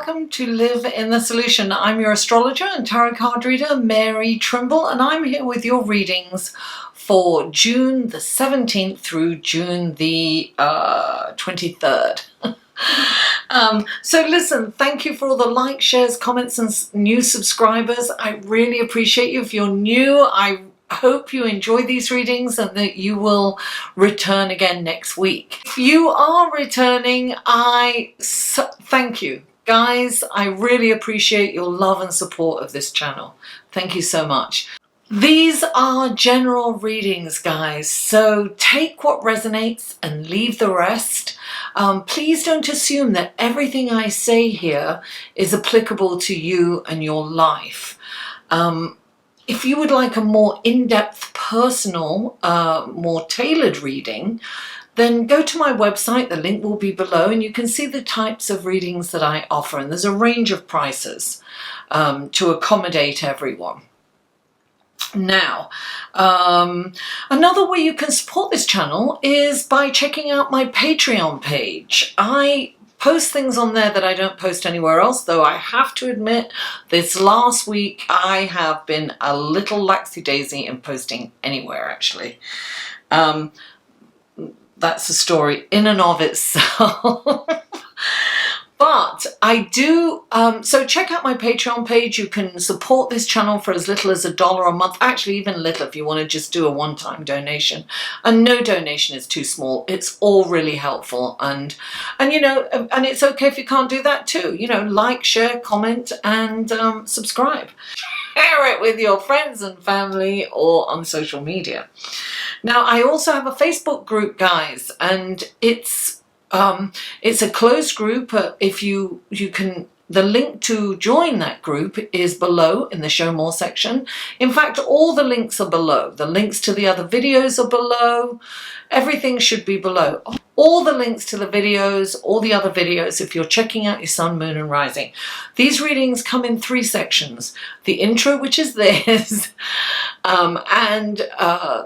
welcome to Live in the Solution. I'm your astrologer and tarot card reader, Mary Trimble, and I'm here with your readings for June the 17th through June the 23rd. So listen, thank you for all the likes, shares, comments and new subscribers. I really appreciate you. If you're new, I hope you enjoy these readings and that you will return again next week. If you are returning, thank you. Guys, I really appreciate your love and support of this channel. Thank you so much. These are general readings, guys, so take what resonates and leave the rest. Please don't assume that everything I say here is applicable to you and your life. If you would like a more in-depth, personal, more tailored reading, then go to my website. The link will be below and you can see the types of readings that I offer. And there's a range of prices to accommodate everyone. Now, another way you can support this channel is by checking out my Patreon page. I post things on there that I don't post anywhere else, though I have to admit this last week I have been a little laxy-daisy in posting anywhere, actually. That's a story in and of itself. But I do, so check out my Patreon page. You can support this channel for as little as $1 a month. Actually, even little if you want to just do a one-time donation. And no donation is too small. It's all really helpful. And you know, and it's okay if you can't do that too. You know, like, share, comment, and subscribe. Share it with your friends and family or on social media. Now, I also have a Facebook group, guys, and it's a closed group. If you can, the link to join that group is below in the show more section. In fact, all the links are below. The links to the other videos are below. Everything should be below. All the links to the videos, all the other videos, if you're checking out your sun, moon and rising. These readings come in 3 sections. The intro, which is this, and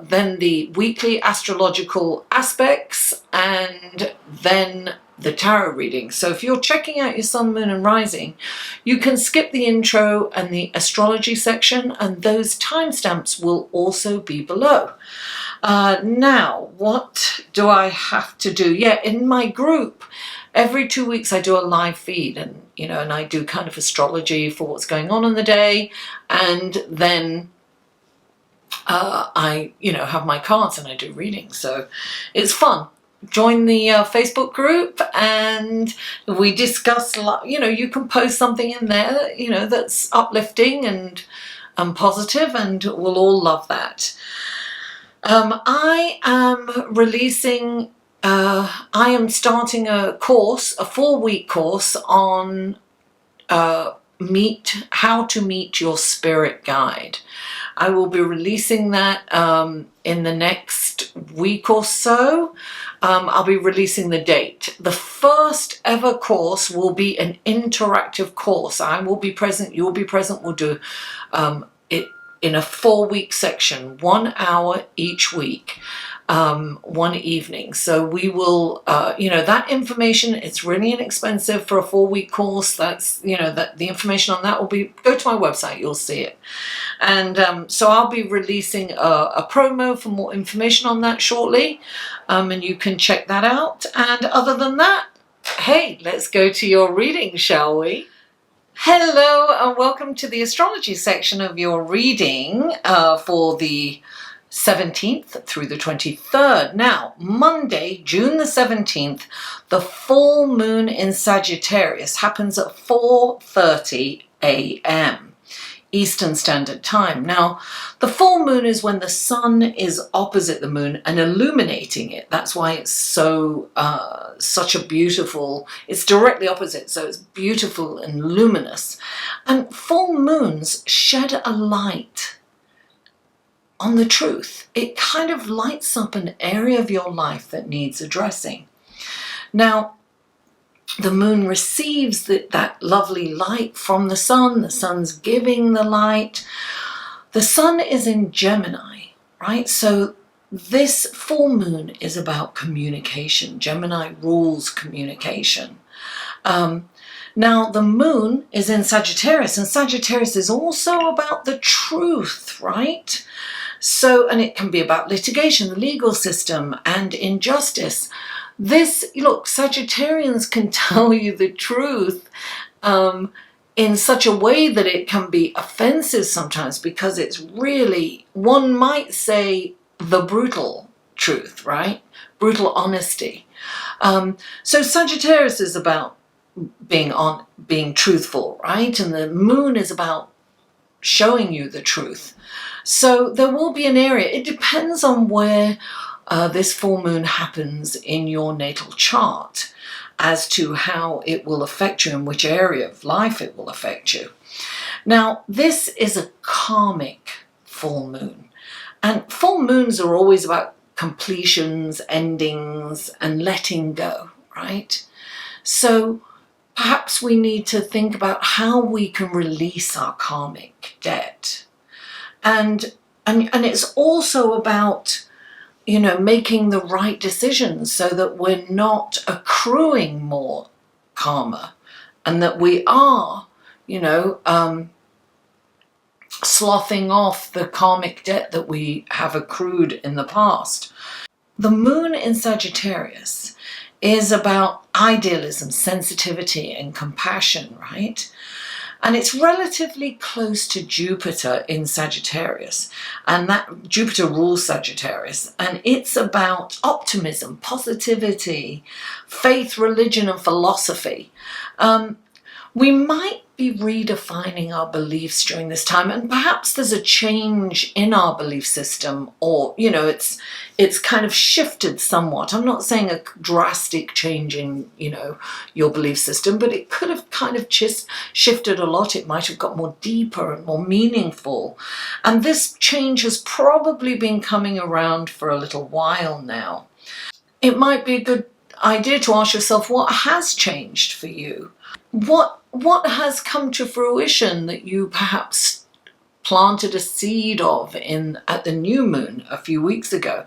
then the weekly astrological aspects, and then the tarot reading. So if you're checking out your sun, moon and rising, you can skip the intro and the astrology section, and those timestamps will also be below. Now, what do I have to do? Yeah, in my group, every 2 weeks I do a live feed, and you know, and I do kind of astrology for what's going on in the day, and then I, you know, have my cards and I do readings. So it's fun. Join the Facebook group and we discuss, you know, you can post something in there, you know, that's uplifting and positive, and we'll all love that. I am releasing, I am starting a course, a 4-week course on how to meet your spirit guide. I will be releasing that in the next week or so. I'll be releasing the date. The first ever course will be an interactive course. I will be present, you'll be present. We'll do it in a 4-week section, 1 hour each week, 1 evening. So we will, you know, that information, it's really inexpensive for a 4-week course. That's, you know, that the information on that will be, go to my website, you'll see it. And so I'll be releasing a promo for more information on that shortly, and you can check that out. And other than that, hey, let's go to your reading, shall we? Hello and welcome to the astrology section of your reading for the 17th through the 23rd. Now, Monday, June the 17th, the full moon in Sagittarius happens at 4:30 a.m. Eastern Standard Time. Now, the full moon is when the sun is opposite the moon and illuminating it. That's why it's so, such a beautiful, it's directly opposite, so it's beautiful and luminous. And full moons shed a light on the truth. It kind of lights up an area of your life that needs addressing. Now, the moon receives that lovely light from the sun's giving the light. The sun is in Gemini, right? So this full moon is about communication. Gemini rules communication. Now, the moon is in Sagittarius, and Sagittarius is also about the truth, right? So, and it can be about litigation, the legal system, and injustice. Look, Sagittarians can tell you the truth in such a way that it can be offensive sometimes, because it's really, one might say, the brutal truth, right? Brutal honesty. So Sagittarius is about being truthful, right? And the moon is about showing you the truth. So there will be an area, it depends on where this full moon happens in your natal chart as to how it will affect you and which area of life it will affect you. Now, this is a karmic full moon, and full moons are always about completions, endings, and letting go, right? So perhaps we need to think about how we can release our karmic debt. And it's also about, you know, making the right decisions so that we're not accruing more karma, and that we are, you know, sloughing off the karmic debt that we have accrued in the past. The moon in Sagittarius is about idealism, sensitivity, and compassion, right? And it's relatively close to Jupiter in Sagittarius, and that Jupiter rules Sagittarius, and it's about optimism, positivity, faith, religion, and philosophy. We might be redefining our beliefs during this time, and perhaps there's a change in our belief system, or, you know, it's kind of shifted somewhat. I'm not saying a drastic change in, you know, your belief system, but it could have kind of shifted a lot. It might have got more deeper and more meaningful. And this change has probably been coming around for a little while now. It might be a good idea to ask yourself, what has changed for you? What has come to fruition that you perhaps planted a seed of at the new moon a few weeks ago?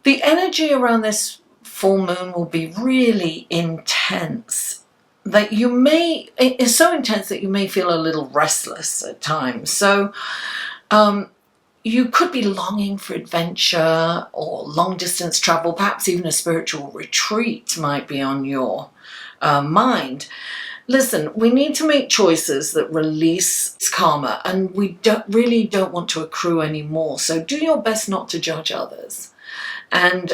The energy around this full moon will be really intense, that it's so intense that you may feel a little restless at times. So you could be longing for adventure or long distance travel, perhaps even a spiritual retreat might be on your mind. Listen, we need to make choices that release karma, and we really don't want to accrue any more. So do your best not to judge others, and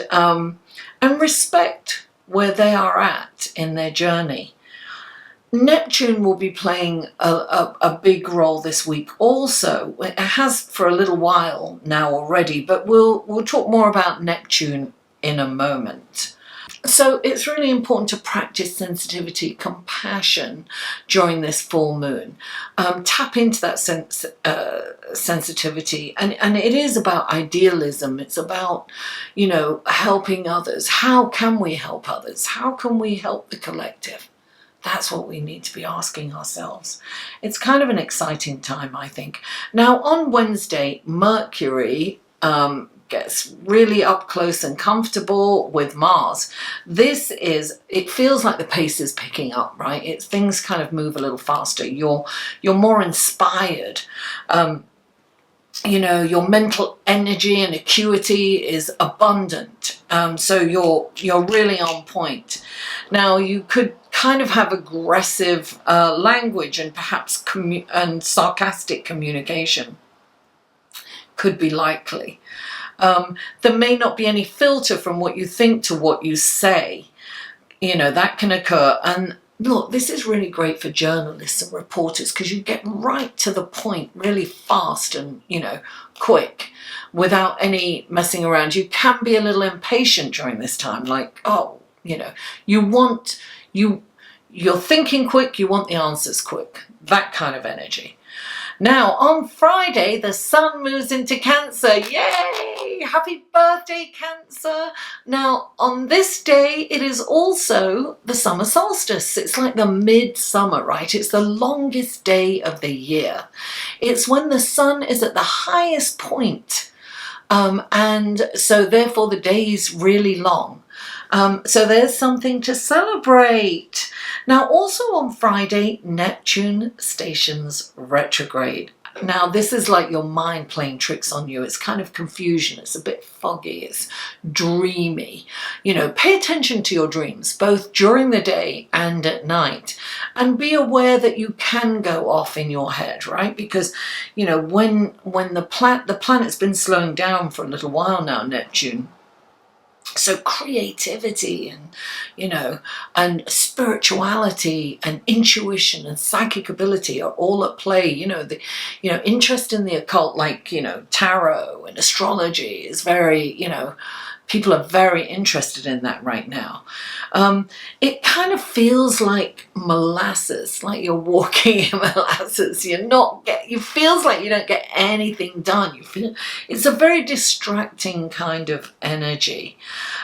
respect where they are at in their journey. Neptune will be playing a big role this week also. It has for a little while now already, but we'll talk more about Neptune in a moment. So it's really important to practice sensitivity, compassion during this full moon. Tap into that sensitivity, and it is about idealism. It's about, you know, helping others. How can we help others? How can we help the collective? That's what we need to be asking ourselves. It's kind of an exciting time, I think. Now, on Wednesday, Mercury gets really up close and comfortable with Mars. It feels like the pace is picking up, right? Things kind of move a little faster. You're more inspired. You know, your mental energy and acuity is abundant. So you're really on point. Now, you could kind of have aggressive language and perhaps and sarcastic communication could be likely. There may not be any filter from what you think to what you say. You know, that can occur. And look, this is really great for journalists and reporters, because you get right to the point really fast and, you know, quick without any messing around. You can be a little impatient during this time, like, oh, you know, you're thinking quick, you want the answers quick, that kind of energy. Now, on Friday, the sun moves into Cancer. Yay! Happy birthday, Cancer! Now, on this day, it is also the summer solstice. It's like the midsummer, right? It's the longest day of the year. It's when the sun is at the highest point. And so, therefore, the day is really long. So there's something to celebrate. Now, also on Friday, Neptune stations retrograde. Now, this is like your mind playing tricks on you. It's kind of confusion. It's a bit foggy. It's dreamy. You know, pay attention to your dreams, both during the day and at night. And be aware that you can go off in your head, right? Because, you know, when the planet's been slowing down for a little while now, Neptune. So creativity and, you know, and spirituality and intuition and psychic ability are all at play. You know, interest in the occult, like, you know, tarot and astrology is very, you know, people are very interested in that right now. It kind of feels like molasses, like you're walking in molasses. It feels like you don't get anything done. You feel it's a very distracting kind of energy.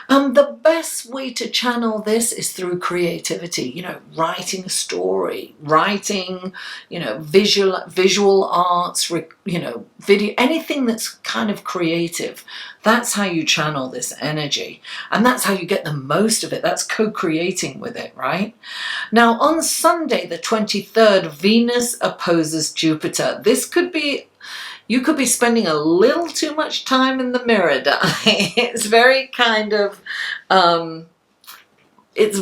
The best way to channel this is through creativity. You know, writing a story, writing, you know, visual arts, you know, video, anything that's kind of creative. That's how you channel this energy, and that's how you get the most of it. That's co-creating with it, right? Now, on Sunday, the 23rd, Venus opposes Jupiter. You could be spending a little too much time in the mirror, darling. It's very kind of, it's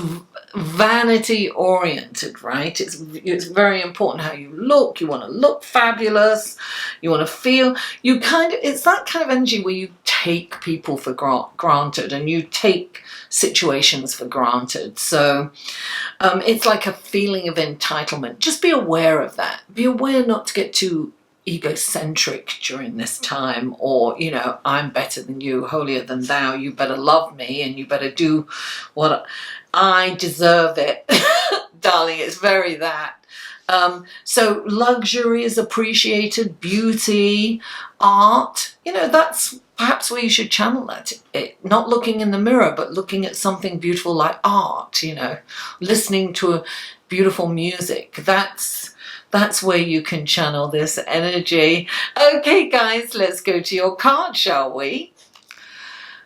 vanity oriented, right? It's very important how you look. You want to look fabulous. You want to feel, it's that kind of energy where you take people for granted and you take situations for granted. So it's like a feeling of entitlement. Just be aware of that. Be aware not to get too egocentric during this time, or, you know, I'm better than you, holier than thou, you better love me and you better do what I deserve it. Darling, it's very that. So luxury is appreciated, beauty, art, you know, that's perhaps where you should channel that. Not looking in the mirror, but looking at something beautiful like art, you know, listening to a beautiful music. That's where you can channel this energy. Okay, guys, let's go to your card, shall we?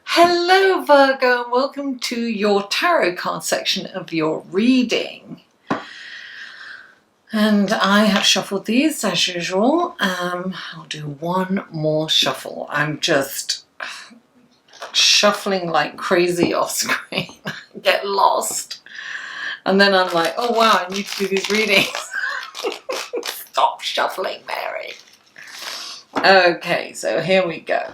Hello, Virgo, and welcome to your tarot card section of your reading. And I have shuffled these as usual. I'll do one more shuffle. I'm just shuffling like crazy off screen. Get lost. And then I'm like, oh wow, I need to do these readings. Stop shuffling, Mary. Okay, so here we go.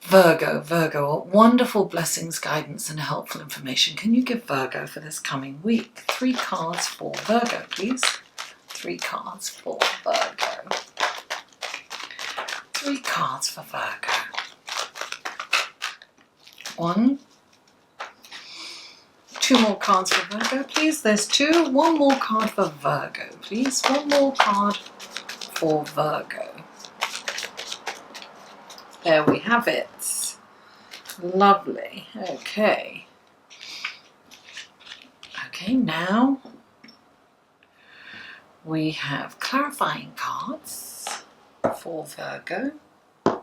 Virgo, wonderful blessings, guidance and helpful information. Can you give Virgo for this coming week? 3 cards for Virgo, please. 3 cards for Virgo. 3 cards for Virgo. 1. 2 more cards for Virgo, please. There's 2. 1 more card for Virgo, please. 1 more card for Virgo. There we have it. Lovely. Okay. Okay, now we have clarifying cards for Virgo. And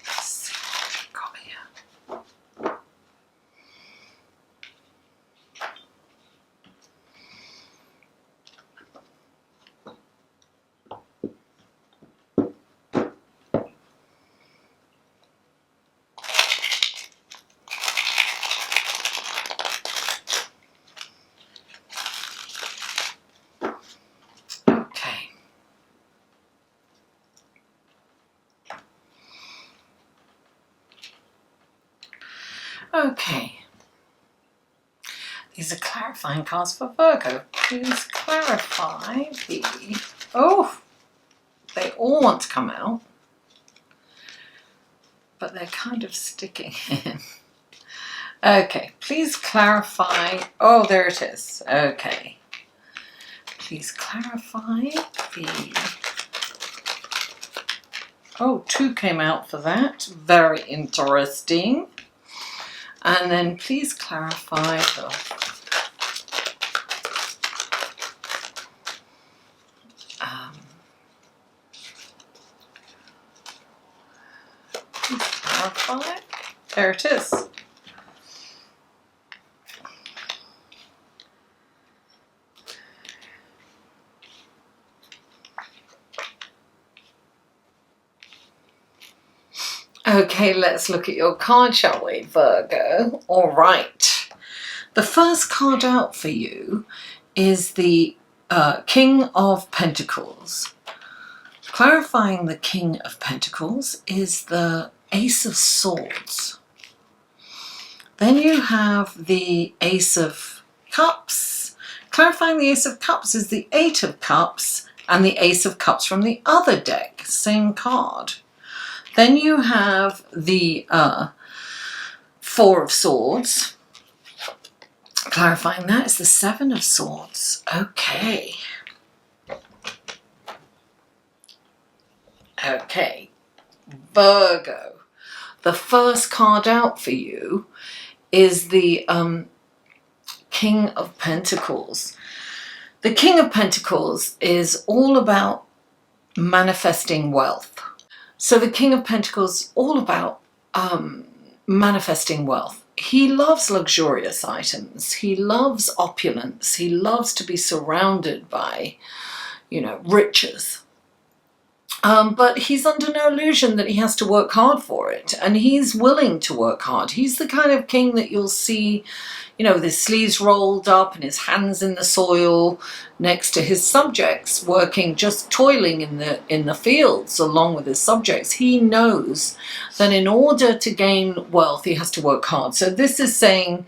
let's see what we've got here. Okay, these are clarifying cards for Virgo. Please clarify the... Oh, they all want to come out, but they're kind of sticking in. Okay, please clarify... Oh, there it is. Okay. Please clarify the... Oh, 2 came out for that. Very interesting. And then please clarify the There it is. Okay, let's look at your card, shall we, Virgo? All right. The first card out for you is the King of Pentacles. Clarifying the King of Pentacles is the Ace of Swords. Then you have the Ace of Cups. Clarifying the Ace of Cups is the Eight of Cups and the Ace of Cups from the other deck. Same card. Then you have the Four of Swords. Clarifying that is the Seven of Swords. Okay. Okay. Virgo. The first card out for you is the King of Pentacles. The King of Pentacles is all about manifesting wealth. So the King of Pentacles is all about manifesting wealth. He loves luxurious items. He loves opulence. He loves to be surrounded by, riches. But he's under no illusion that he has to work hard for it. And he's willing to work hard. He's the kind of king that you'll see, with his sleeves rolled up and his hands in the soil next to his subjects, working, just toiling in the fields along with his subjects. He knows that in order to gain wealth, he has to work hard. So this is saying,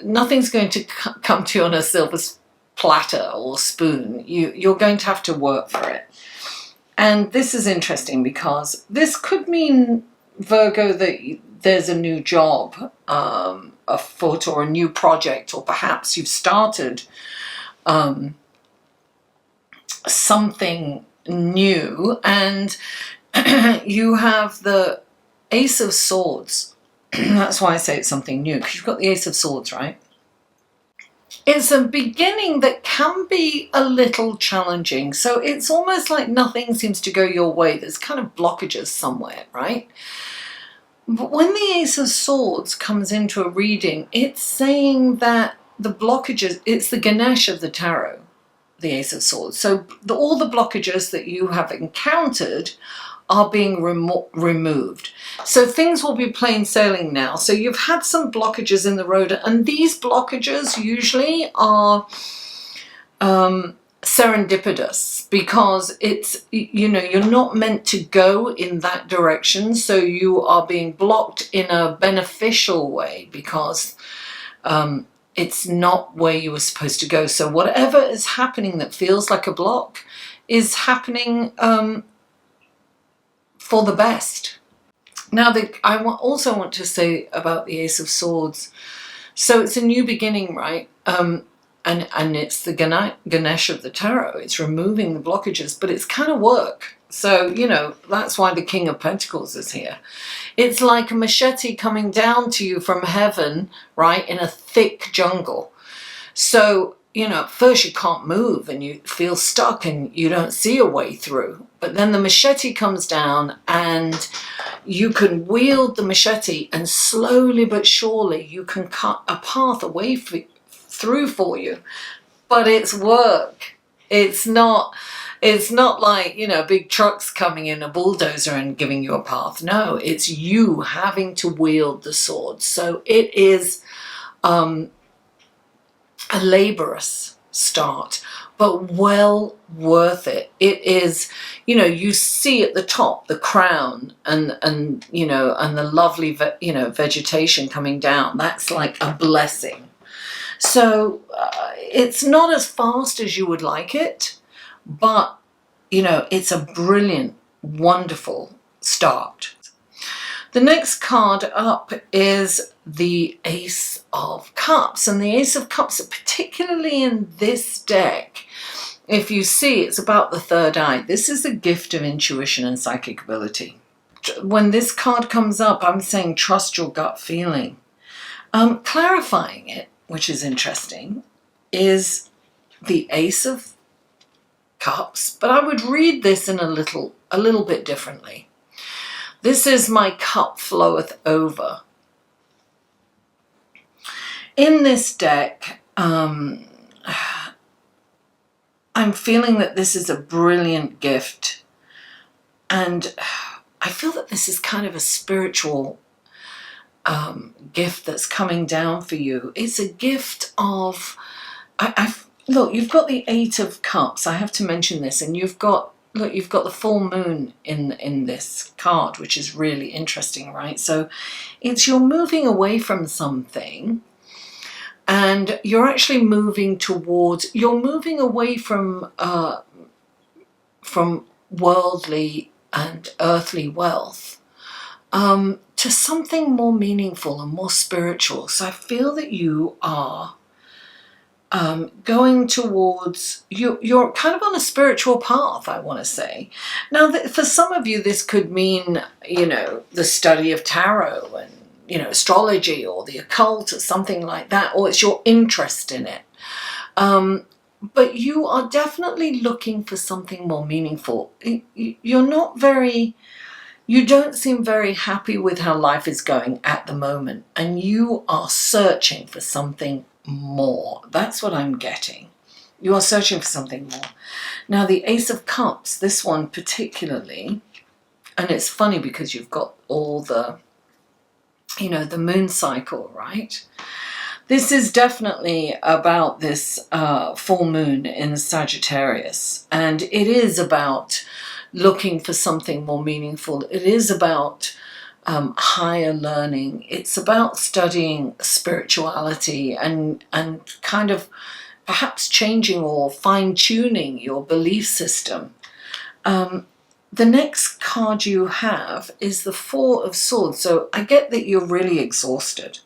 nothing's going to come to you on a silver platter or spoon. You're going to have to work for it. And this is interesting because this could mean, Virgo, that there's a new job afoot or a new project, or perhaps you've started something new, and you have the Ace of Swords. That's why I say it's something new, because you've got the Ace of Swords, right? It's a beginning that can be a little challenging. So it's almost like nothing seems to go your way. There's kind of blockages somewhere, right? But when the Ace of Swords comes into a reading, it's saying that the blockages, it's the Ganesh of the tarot, the Ace of Swords. So all the blockages that you have encountered are being removed. So things will be plain sailing now. So you've had some blockages in the road, and these blockages usually are serendipitous, because it's, you're not meant to go in that direction. So you are being blocked in a beneficial way because it's not where you were supposed to go. So whatever is happening that feels like a block is happening for the best. Now, I also want to say about the Ace of Swords. So it's a new beginning, right? And it's the Ganesh of the tarot. It's removing the blockages, but it's kind of work. So, that's why the King of Pentacles is here. It's like a machete coming down to you from heaven, right, in a thick jungle. So, at first you can't move and you feel stuck and you don't see a way through. But then the machete comes down and you can wield the machete, and slowly but surely you can cut a path away through for you. But it's work. It's not like, big trucks coming in, a bulldozer, and giving you a path. No, it's you having to wield the sword. So it is a laborious start, but well worth it. It is, you see at the top the crown and the lovely vegetation coming down. That's like a blessing. So it's not as fast as you would like it, but it's a brilliant, wonderful start. The next card up is the Ace of Cups. And the Ace of Cups, particularly in this deck, if you see, it's about the third eye. This is a gift of intuition and psychic ability. When this card comes up, I'm saying trust your gut feeling. Clarifying it, which is interesting, is the Ace of Cups, but I would read this in a little bit differently. This is my cup floweth over. In this deck, I'm feeling that this is a brilliant gift. And I feel that this is kind of a spiritual gift that's coming down for you. It's a gift of, look, you've got the Eight of Cups. I have to mention this. And you've got the full moon in this card, which is really interesting, right? So it's you're moving away from something, and you're actually moving towards, you're moving away from worldly and earthly wealth to something more meaningful and more spiritual. So I feel that you are going towards, you're kind of on a spiritual path, I want to say. Now, for some of you, this could mean, you know, the study of tarot and, you know, astrology or the occult or something like that, or it's your interest in it. But you are definitely looking for something more meaningful. You're not very, you don't seem very happy with how life is going at the moment, and you are searching for something more. That's what I'm getting. You are searching for something more. Now, the Ace of Cups, this one particularly, and it's funny because you've got all the, you know, the moon cycle, right? This is definitely about this full moon in Sagittarius, and it is about looking for something more meaningful. It is about higher learning. It's about studying spirituality and kind of perhaps changing or fine-tuning your belief system. The next card you have is the Four of Swords. So I get that you're really exhausted.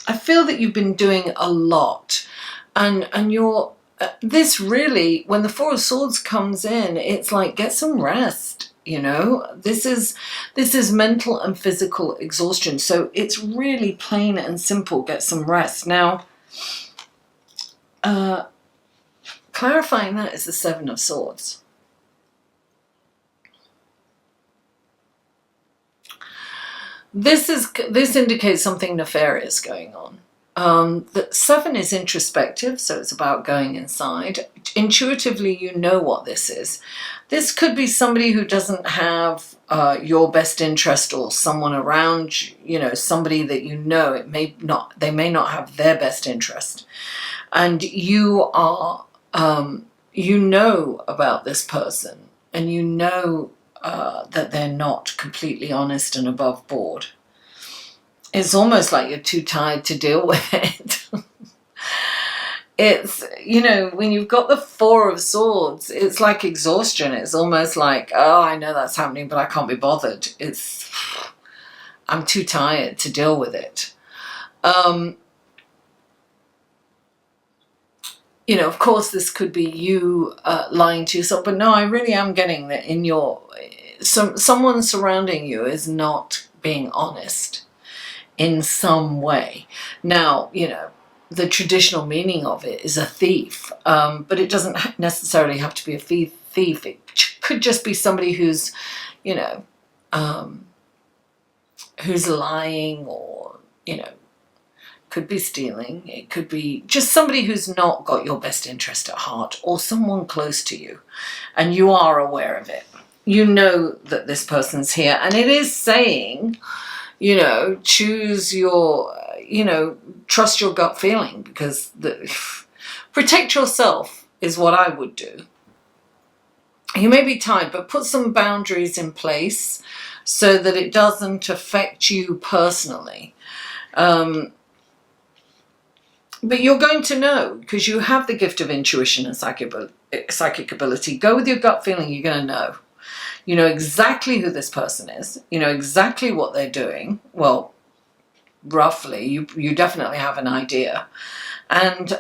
I feel that you've been doing a lot, and you're this really, when the Four of Swords comes in, it's like, get some rest. You know, this is mental and physical exhaustion. So it's really plain and simple. Get some rest. Now, clarifying that is the Seven of Swords. This indicates something nefarious going on. The Seven is introspective, so it's about going inside. Intuitively, you know what this is. This could be somebody who doesn't have your best interest, or someone around, you know, somebody that you know, they may not have their best interest. And you are, you know about this person, and you know that they're not completely honest and above board. It's almost like you're too tired to deal with it. It's, you know, when you've got the Four of Swords, it's like exhaustion. It's almost like, oh, I know that's happening, but I can't be bothered. I'm too tired to deal with it. You know, of course, this could be you lying to yourself, but no, I really am getting that in your, someone surrounding you is not being honest in some way. Now, you know, the traditional meaning of it is a thief, but it doesn't necessarily have to be a thief. It could just be somebody who's, you know, who's lying, or, you know, could be stealing. It could be just somebody who's not got your best interest at heart, or someone close to you, and you are aware of it. You know that this person's here, and it is saying, you know, choose your, you know, trust your gut feeling, because protect yourself is what I would do. You may be tired, but put some boundaries in place so that it doesn't affect you personally. But you're going to know, because you have the gift of intuition and psychic ability. Go with your gut feeling, you're going to know. You know exactly who this person is. You know exactly what they're doing. Well, roughly, you definitely have an idea. And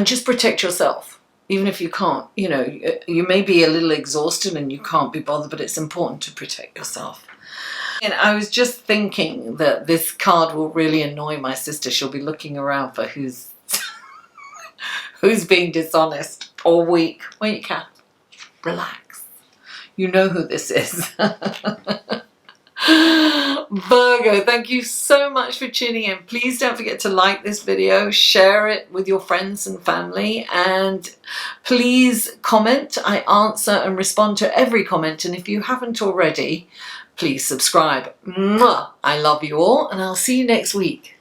just protect yourself. Even if you can't, you know, you may be a little exhausted and you can't be bothered, but it's important to protect yourself. And I was just thinking that this card will really annoy my sister. She'll be looking around for who's being dishonest. or week, when you can, relax. You know who this is. Virgo, thank you so much for tuning in. Please don't forget to like this video, share it with your friends and family, and please comment. I answer and respond to every comment, and if you haven't already, please subscribe. Mwah! I love you all, and I'll see you next week.